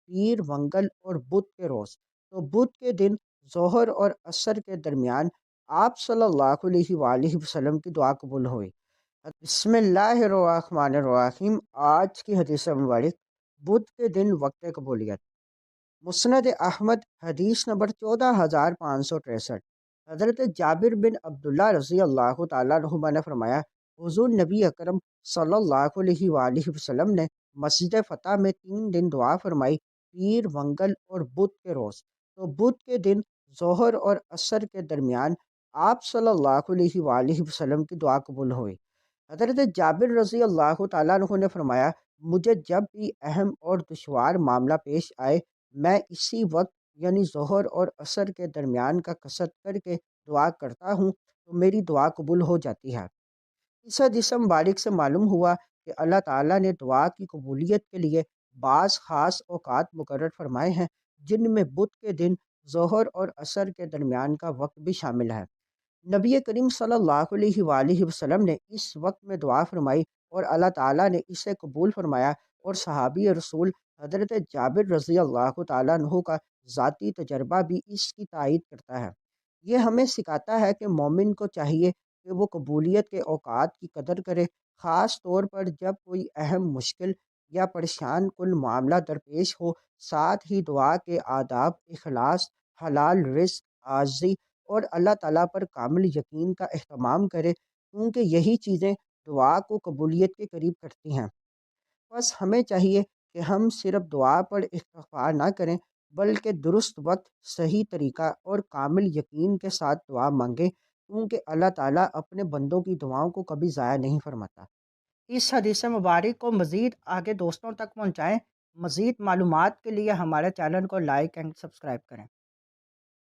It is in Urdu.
پیر، منگل اور بدھ کے روز، تو بدھ کے دن ظہر اور عصر کے درمیان آپ صلی اللہ علیہ وآلہ وسلم کی دعا قبول ہوئی۔ بسم اللہ الرحمن الرحیم۔ آج کی حدیث مبارک، بدھ کے دن وقت قبولیت۔ مسند احمد حدیث نمبر 14563۔ حضرت جابر بن عبداللہ رضی اللہ تعالیٰ عنہما نے فرمایا، حضور نبی اکرم صلی اللہ علیہ وآلہ وسلم نے مسجد فتح میں 3 دن دعا فرمائی، پیر، منگل اور بدھ کے روز، تو بدھ کے دن ظہر اور عصر کے درمیان آپ صلی اللہ علیہ وآلہ وسلم کی دعا قبول ہوئی۔ حضرت جابر رضی اللہ تعالیٰ عنہ نے فرمایا، مجھے جب بھی اہم اور دشوار معاملہ پیش آئے، میں اسی وقت یعنی ظہر اور عصر کے درمیان کا قصد کر کے دعا کرتا ہوں تو میری دعا قبول ہو جاتی ہے۔ اس حدیث مبارک سے معلوم ہوا کہ اللہ تعالیٰ نے دعا کی قبولیت کے لیے بعض خاص اوقات مقرر فرمائے ہیں، جن میں بدھ کے دن ظہر اور عصر کے درمیان کا وقت بھی شامل ہے۔ نبی کریم صلی اللہ علیہ وآلہ وسلم نے اس وقت میں دعا فرمائی اور اللہ تعالیٰ نے اسے قبول فرمایا، اور صحابی رسول حضرت جابر رضی اللہ تعالیٰ عنہ کا ذاتی تجربہ بھی اس کی تائید کرتا ہے۔ یہ ہمیں سکھاتا ہے کہ مومن کو چاہیے کہ وہ قبولیت کے اوقات کی قدر کرے، خاص طور پر جب کوئی اہم، مشکل یا پریشان کن معاملہ درپیش ہو۔ ساتھ ہی دعا کے آداب، اخلاص، حلال رزق، عاجزی اور اللہ تعالیٰ پر کامل یقین کا اہتمام کرے، کیونکہ یہی چیزیں دعا کو قبولیت کے قریب کرتی ہیں۔ بس ہمیں چاہیے کہ ہم صرف دعا پر اکتفا نہ کریں، بلکہ درست وقت، صحیح طریقہ اور کامل یقین کے ساتھ دعا مانگیں، کیونکہ اللہ تعالیٰ اپنے بندوں کی دعاؤں کو کبھی ضائع نہیں فرماتا۔ اس حدیث مبارک کو مزید آگے دوستوں تک پہنچائیں۔ مزید معلومات کے لیے ہمارے چینل کو لائک اینڈ سبسکرائب کریں۔